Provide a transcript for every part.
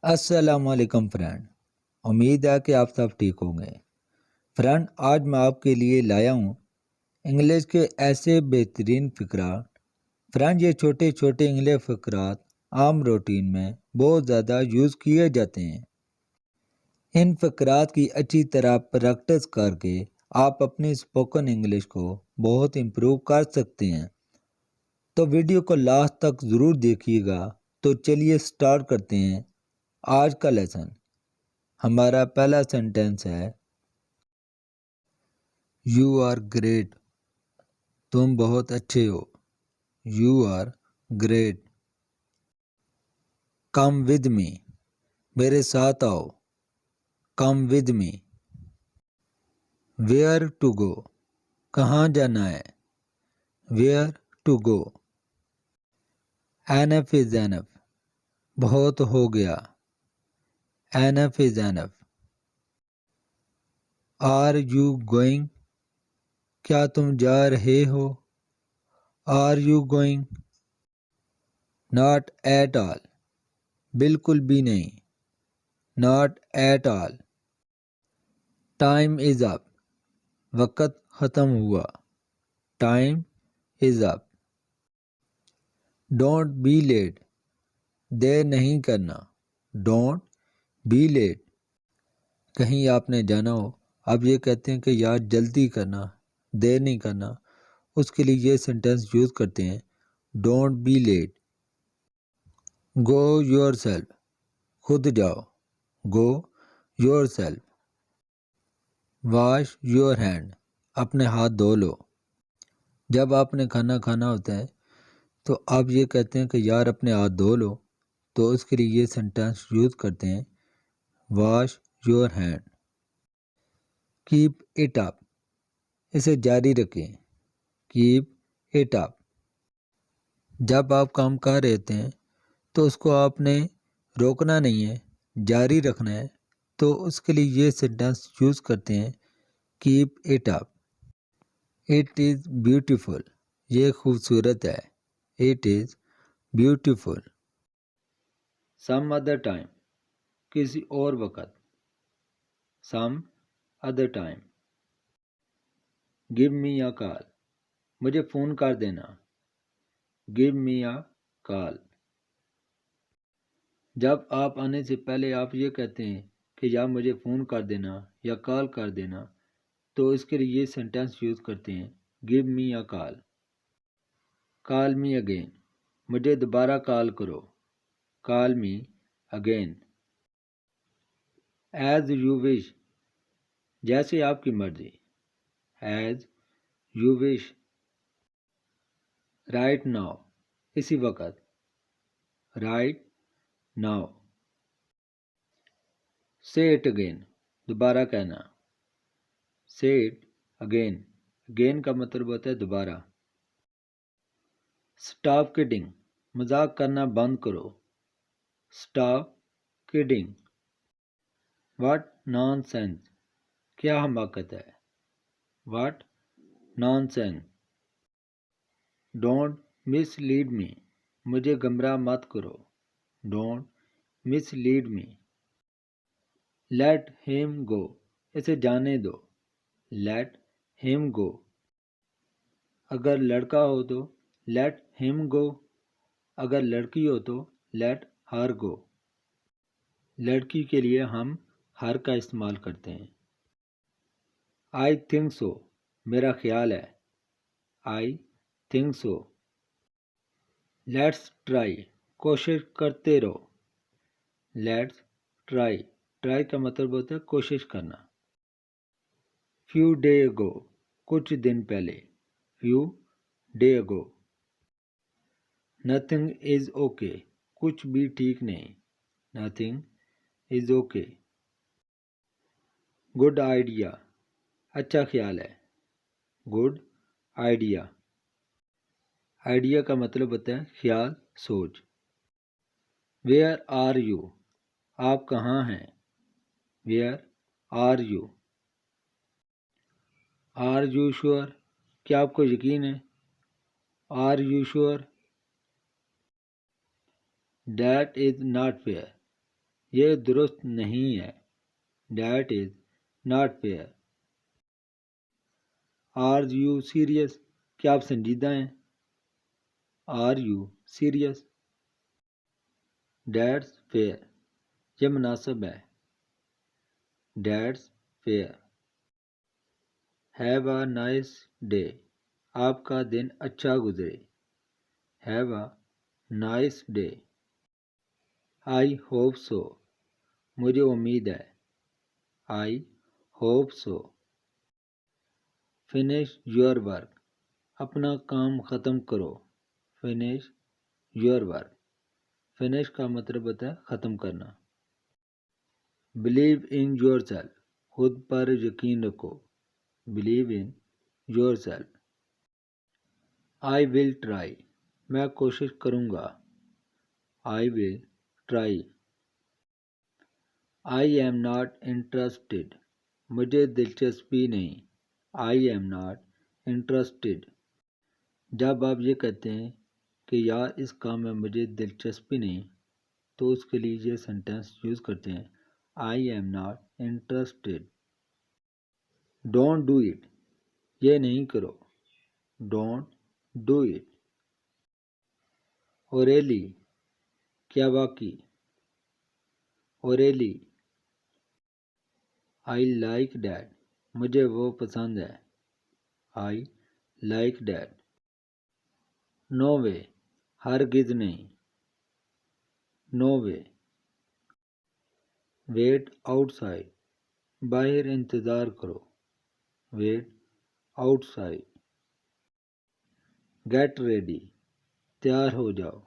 السلام علیکم فرینڈ، امید ہے کہ آپ سب ٹھیک ہوں گے۔ فرینڈ، آج میں آپ کے لیے لایا ہوں انگلش کے ایسے بہترین فقرات۔ فرینڈ، یہ چھوٹے چھوٹے انگلش فقرات عام روٹین میں بہت زیادہ یوز کیے جاتے ہیں۔ ان فقرات کی اچھی طرح پریکٹس کر کے آپ اپنی اسپوکن انگلش کو بہت امپروو کر سکتے ہیں۔ تو ویڈیو کو لاسٹ تک ضرور دیکھیے گا۔ تو چلیے سٹارٹ کرتے ہیں آج کا لیسن۔ ہمارا پہلا سینٹینس ہے یو آر گریٹ، تم بہت اچھے ہو۔ You are great. Come with me, میرے ساتھ آؤ۔ Come with me. Where to go, کہاں جانا ہے۔ Where to go. Enough is enough, بہت ہو گیا۔ Enough is enough. Are you going, کیا تم جا رہے ہو۔ Are you going. Not at all, بالکل بھی نہیں۔ Not at all. Time is up, وقت ختم ہوا۔ Time is up. Don't be late, دیر نہیں کرنا۔ Don't be late. کہیں آپ نے جانا ہو، اب یہ کہتے ہیں کہ یار جلدی کرنا، دیر نہیں کرنا، اس کے لیے یہ سینٹینس یوز کرتے ہیں don't be late. Go yourself, خود جاؤ۔ Go yourself. Wash your hand, اپنے ہاتھ دھو لو۔ جب آپ نے کھانا کھانا ہوتا ہے تو آپ یہ کہتے ہیں کہ یار اپنے ہاتھ دھو لو، تو اس کے لیے یہ سینٹینس یوز کرتے ہیں wash your hand. Keep it up, اسے جاری رکھیں۔ Keep it up. جب آپ کام کر رہے ہوتے ہیں تو اس کو آپ نے روکنا نہیں ہے، جاری رکھنا ہے، تو اس کے لیے یہ سینٹینس یوز کرتے ہیں keep it up. It is beautiful, یہ خوبصورت ہے۔ It is beautiful. Some other time, کسی اور وقت۔ Some other time. گیو می اے کال، مجھے فون کر دینا۔ گیو می اے کال۔ جب آپ آنے سے پہلے آپ یہ کہتے ہیں کہ یا مجھے فون کر دینا یا کال کر دینا، تو اس کے لیے یہ سینٹینس یوز کرتے ہیں گیو می اے کال۔ کال می اگین، مجھے دوبارہ کال کرو۔ Call me again. As you wish, جیسے آپ کی مرضی۔ As you wish. Right now, اسی وقت۔ Right now. Say it again, دوبارہ کہنا۔ سے اٹ اگین۔ اگین کا مطلب ہوتا ہے دوبارہ۔ اسٹاپ کڈنگ، مذاق کرنا بند کرو۔ Stop kidding. What nonsense, کیا حماقت ہے۔ What nonsense. Don't mislead me, مجھے گمراہ مت کرو۔ Don't mislead me. Let him go, اسے جانے دو۔ لیٹ ہیم گو۔ اگر لڑکا ہو تو لیٹ ہیم گو، اگر لڑکی ہو تو لیٹ ہر گو۔ لڑکی کے لیے ہم ہر کا استعمال کرتے ہیں۔ آئی تھنک سو، میرا خیال ہے۔ I think so. Let's try, کوشش کرتے رہو۔ Let's try. ٹرائی کا مطلب ہوتا ہے کوشش کرنا۔ فیو ڈے اگو، کچھ دن پہلے۔ فیو ڈے اگو۔ نتھنگ از اوکے، کچھ بھی ٹھیک نہیں۔ Nothing is okay. Good idea, اچھا خیال ہے۔ Good idea. آئیڈیا کا مطلب ہوتا ہے خیال، سوچ۔ ویئر آر یو، آپ کہاں ہیں۔ Where are you. Are you sure, کیا آپ کو یقین ہے۔ Are you sure. That is not fair, یہ درست نہیں ہے. That is not fair. Are you serious? کیا آپ سنجیدہ ہیں؟ Are you serious? That's fair. یہ مناسب ہے. That's fair. Have a nice day. آپ کا دن اچھا گزرے. Have a nice day. I hope so. مجھے امید ہے. I hope so. Finish your work. اپنا کام ختم کرو. Finish your work. Finish کا مطلب ہوتا ہے ختم کرنا. Believe in yourself. خود پر یقین رکھو. Believe in yourself. I will try. میں کوشش کروں گا. I will try. I am not interested. مجھے دلچسپی نہیں. I am not interested. جب آپ یہ کہتے ہیں کہ یار اس کام میں مجھے دلچسپی نہیں تو اس کے لیے یہ سینٹینس یوز کرتے ہیں I am not interested. Don't do it. یہ نہیں کرو. Don't do it. Really. کیا واقعی. Really. I like that. مجھے وہ پسند ہے. I like that. No way. ہرگز نہیں. No way. Wait outside. باہر انتظار کرو. Wait outside. Get ready. تیار ہو جاؤ.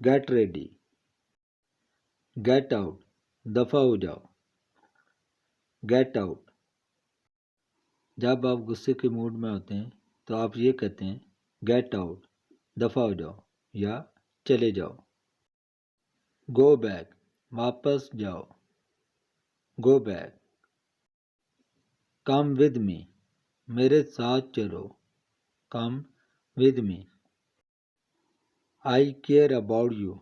Get ready. Get out. دفع ہو جاؤ. Get out. جب آپ غصے کے موڈ میں ہوتے ہیں تو آپ یہ کہتے ہیں Get out. دفع ہو جاؤ یا چلے جاؤ. Go back. واپس جاؤ. Go back. Come with me. میرے ساتھ چلو. Come with me. I care about you.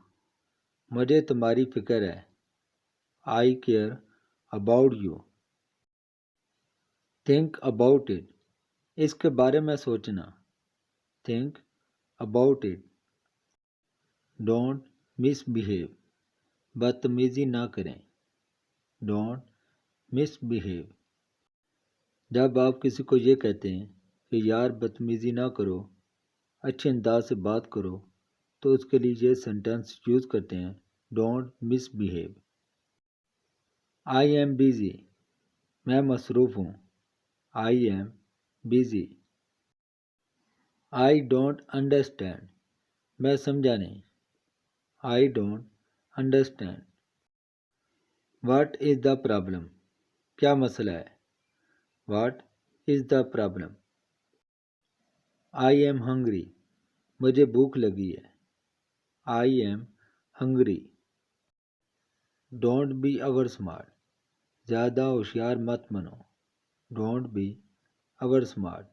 مجھے تمہاری فکر ہے. I care about you. Think about it. اس کے بارے میں سوچنا. Think about it. Don't misbehave. بدتمیزی نہ کریں. Don't misbehave. جب آپ کسی کو یہ کہتے ہیں کہ یار بدتمیزی نہ کرو، اچھے انداز سے بات کرو، تو اس کے لیے یہ سینٹینس یوز کرتے ہیں Don't misbehave. I am busy. میں مصروف ہوں. I am busy. I don't understand. میں سمجھا نہیں. I don't understand. What is the problem? کیا مسئلہ ہے. What is the problem? I am hungry. مجھے بھوک لگی ہے. I am hungry. Don't be over smart. زیادہ ہوشیار مت بنو. Don't be over smart.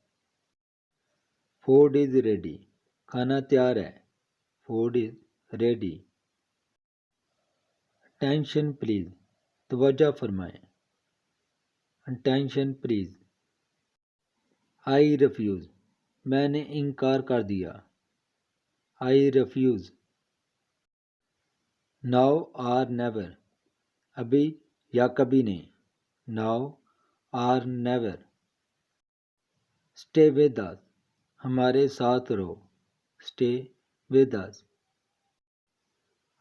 Food is ready. کھانا تیار ہے. Food is ready. Attention please. توجہ فرمائیں. Attention please. I refuse. میں نے انکار کر دیا. I refuse. Now or never. ابھی یا کبھی نہیں. Now or never. Stay with us. ہمارے ساتھ رہو. Stay with us.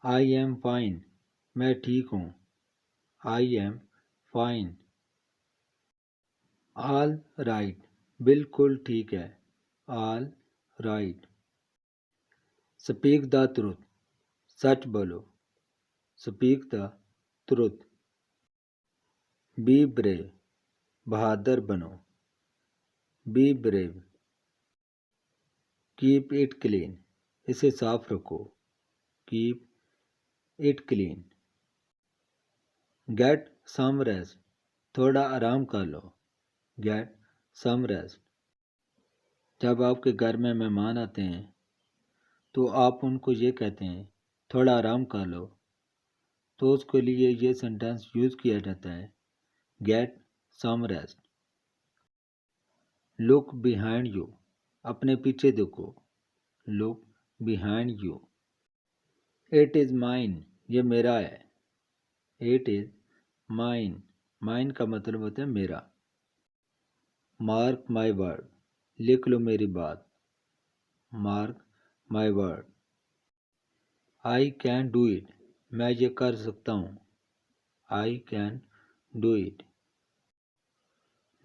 I am fine. میں ٹھیک ہوں. I am fine. All right. بالکل ٹھیک ہے. All right. Speak the truth. سچ بولو. Speak the truth. Be brave. بہادر بنو. Be brave. Keep it clean. اسے صاف رکھو. Keep it clean. Get some rest. تھوڑا آرام کر لو. Get some rest. جب آپ کے گھر میں مہمان آتے ہیں تو آپ ان کو یہ کہتے ہیں تھوڑا آرام کر لو. تو اس کے لیے یہ سینٹینس یوز کیا جاتا ہے get some rest. Look behind you, اپنے پیچھے دیکھو. Look behind you. It is mine, یہ میرا ہے. It is mine. مائن کا مطلب ہوتا ہے میرا. مارک مائی ورڈ، لکھ لو میری بات. Mark my word. I can do it, میں یہ کر سکتا ہوں. I can do it.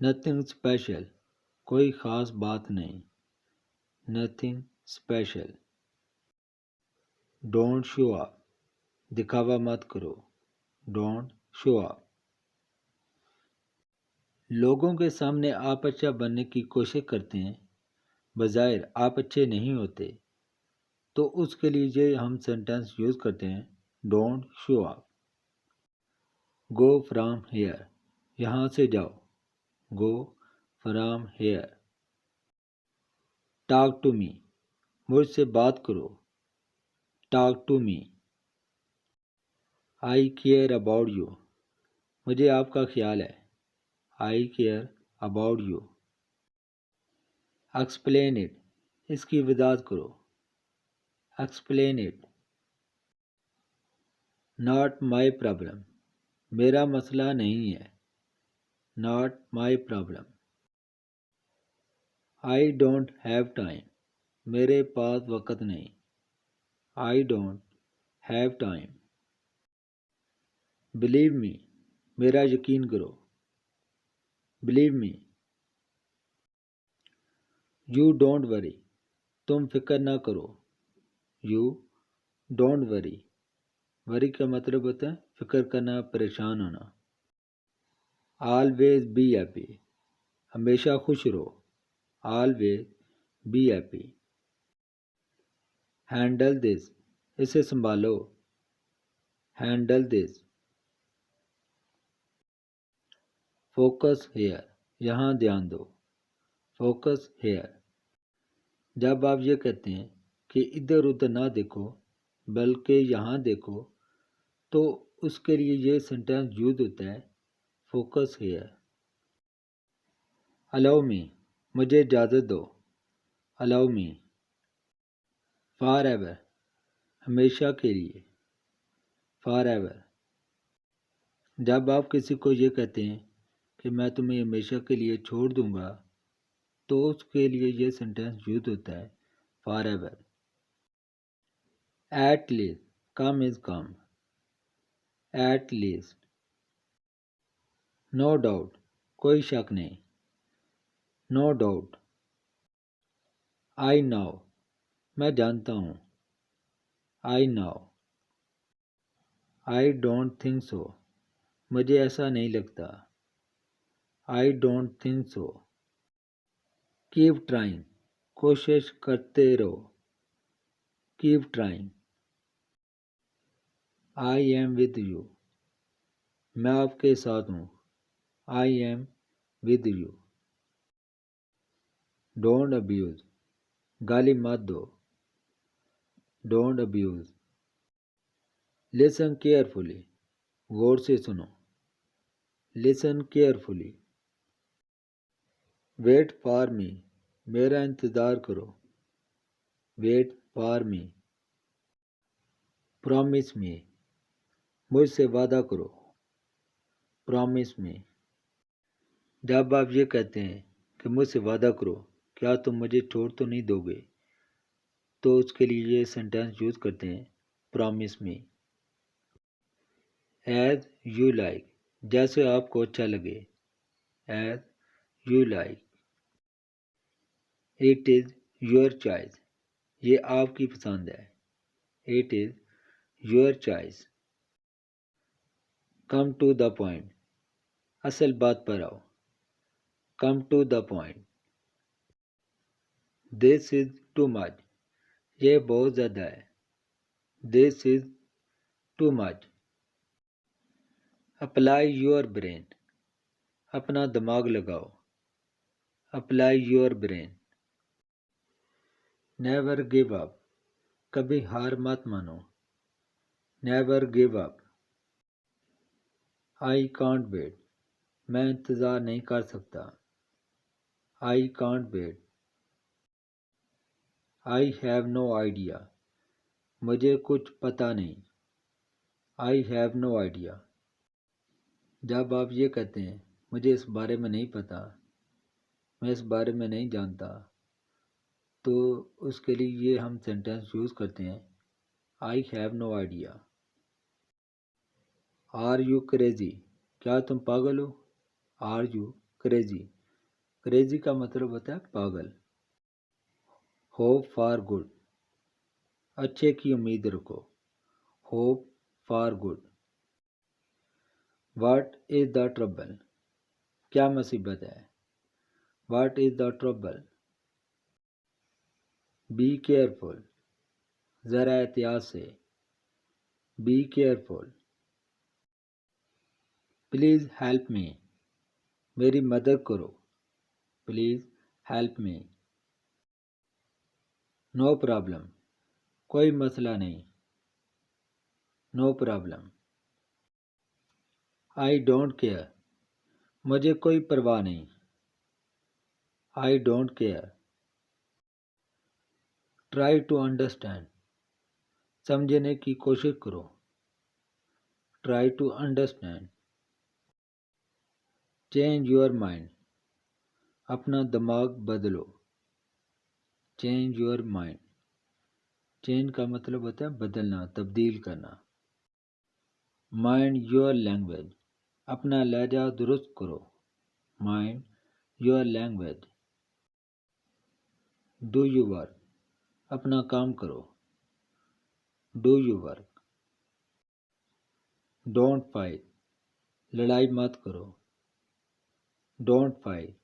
Nothing special, کوئی خاص بات نہیں. Nothing special. Don't show off, دکھاوا مت کرو. Don't show off. لوگوں کے سامنے آپ اچھا بننے کی کوشش کرتے ہیں، بظاہر آپ اچھے نہیں ہوتے، تو اس کے لیے یہ ہم سینٹینس یوز کرتے ہیں don't show off. Go from here, یہاں سے جاؤ. Go from here. Talk to me, مجھ سے بات کرو. Talk to me. I care about you, مجھے آپ کا خیال ہے. I care about you. Explain it, اس کی وضاحت کرو. Explain it. Not my problem, میرا مسئلہ نہیں ہے. Not my problem. I don't have time, میرے پاس وقت نہیں. I don't have time. Believe me, میرا یقین کرو. Believe me. You don't worry, تم فکر نہ کرو. You don't worry. وری کا مطلب ہوتا ہے فکر کرنا، پریشان ہونا. آلویز بی ہیپی، ہمیشہ خوش رہو. Always be happy. Handle this, اسے سنبھالو. Handle this. فوکس ہیئر، یہاں دھیان دو. Focus hair. جب آپ یہ کہتے ہیں کہ ادھر ادھر نہ دیکھو بلکہ یہاں دیکھو، تو اس کے لیے یہ سینٹینس یوز ہوتا ہے فوکس ہیئر. الاؤ می، مجھے اجازت دو. الاؤ می. فار ایور، ہمیشہ کے لیے. For ever. جب آپ کسی کو یہ کہتے ہیں کہ میں تمہیں ہمیشہ کے لیے چھوڑ دوں گا، تو اس کے لیے یہ سینٹینس یوز ہوتا ہے فار ایور. ایٹ لیسٹ، کم از کم. At least. نو ڈاؤٹ، کوئی شک نہیں. No doubt. آئی ناؤ، میں جانتا ہوں. I know. I don't think so, مجھے ایسا نہیں لگتا. I don't think so. Keep trying, کوشش کرتے رہو. Keep trying. I am with you, میں آپ کے ساتھ ہوں. I am with you. Don't abuse, گالی مت دو. Don't abuse. لسن کیئرفلی، غور سے سنو. Listen carefully. Wait for me, میرا انتظار کرو. Wait for me. Promise me, مجھ سے وعدہ کرو. Promise me. جب آپ یہ کہتے ہیں کہ مجھ سے وعدہ کرو، کیا تم مجھے چھوڑ تو نہیں دو گے، تو اس کے لیے یہ سینٹینس یوز کرتے ہیں promise me. As you like, جیسے آپ کو اچھا لگے. As you like. It is your choice, یہ آپ کی پسند ہے. It is your choice. Come to the point, اصل بات پر آؤ. Come to the point. This is too much, یہ بہت زیادہ ہے. This is too much. Apply your brain, اپنا دماغ لگاؤ. Apply your brain. Never give up, کبھی ہار مت مانو. Never give up. I can't wait. میں انتظار نہیں کر سکتا. I can't wait. I have no idea. مجھے کچھ پتہ نہیں. I have no idea. جب آپ یہ کہتے ہیں مجھے اس بارے میں نہیں پتہ، میں اس بارے میں نہیں جانتا، تو اس کے لیے یہ ہم سینٹینس یوز کرتے ہیں I have no idea. Are you crazy? کیا تم پاگل ہو؟ Are you crazy? crazy کا مطلب ہوتا ہے پاگل. Hope for good. اچھے کی امید رکھو. Hope for good. What is the trouble? کیا مصیبت ہے؟ What is the trouble? Be careful. ذرا احتیاط سے. Be careful. Please help me. میری مدد کرو. Please help me. No problem. کوئی مسئلہ نہیں. No problem. I don't care. مجھے کوئی پرواہ نہیں. I don't care. Try to understand. سمجھنے کی کوشش کرو. Try to understand. Change your mind. اپنا دماغ بدلو. Change your mind. Change کا مطلب ہوتا ہے بدلنا، تبدیل کرنا. Mind your language. اپنا لہجہ درست کرو. Mind your language. Do your work. اپنا کام کرو. Do your work. Don't fight. لڑائی مت کرو. Don't fight.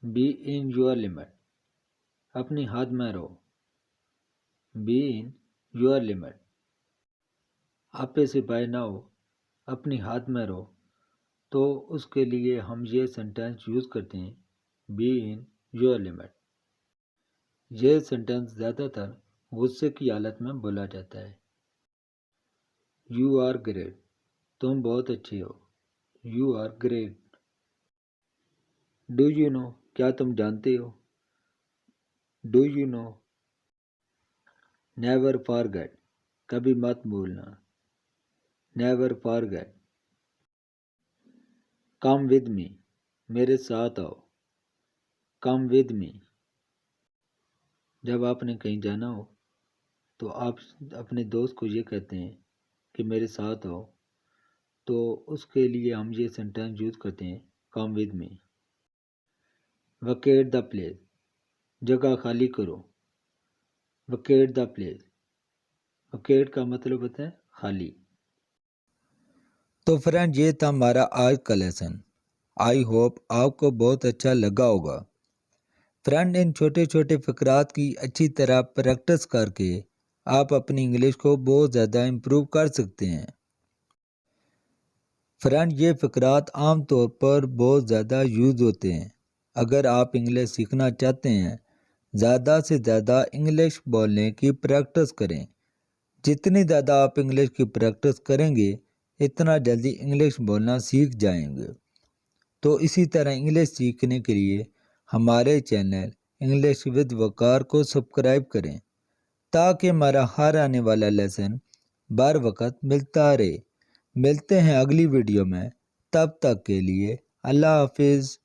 Be in your limit. اپنی حد میں رہو. Be in your limit. آپے سے بھائی نہ ہو، اپنی حد میں رہو، تو اس کے لیے ہم یہ سینٹینس یوز کرتے ہیں Be in your limit. یہ سینٹینس زیادہ تر غصے کی حالت میں بولا جاتا ہے. You are great. تم بہت اچھے ہو. You are great. Do you know. کیا تم جانتے ہو. Do you know. Never forget. کبھی مت بھولنا. Never forget. Come with me. میرے ساتھ آؤ. Come with me. جب آپ نے کہیں جانا ہو تو آپ اپنے دوست کو یہ کہتے ہیں کہ میرے ساتھ آؤ، تو اس کے لیے ہم یہ سینٹینس یوز کرتے ہیں Come with me. Vacate the place. جگہ خالی کرو. Vacate the place. Vacate کا مطلب ہوتا ہے خالی. تو فرینڈ یہ تھا ہمارا آج کا لیسن. آئی ہوپ آپ کو بہت اچھا لگا ہوگا. فرینڈ ان چھوٹے چھوٹے فقرات کی اچھی طرح پریکٹس کر کے آپ اپنی انگلش کو بہت زیادہ امپروو کر سکتے ہیں. فرینڈ یہ فقرات عام طور پر بہت زیادہ یوز ہوتے ہیں. اگر آپ انگلش سیکھنا چاہتے ہیں، زیادہ سے زیادہ انگلش بولنے کی پریکٹس کریں. جتنی زیادہ آپ انگلش کی پریکٹس کریں گے اتنا جلدی انگلش بولنا سیکھ جائیں گے. تو اسی طرح انگلش سیکھنے کے لیے ہمارے چینل انگلش ود وقار کو سبسکرائب کریں تاکہ ہمارا ہر آنے والا لیسن بر وقت ملتا رہے. ملتے ہیں اگلی ویڈیو میں. تب تک کے لیے اللہ حافظ.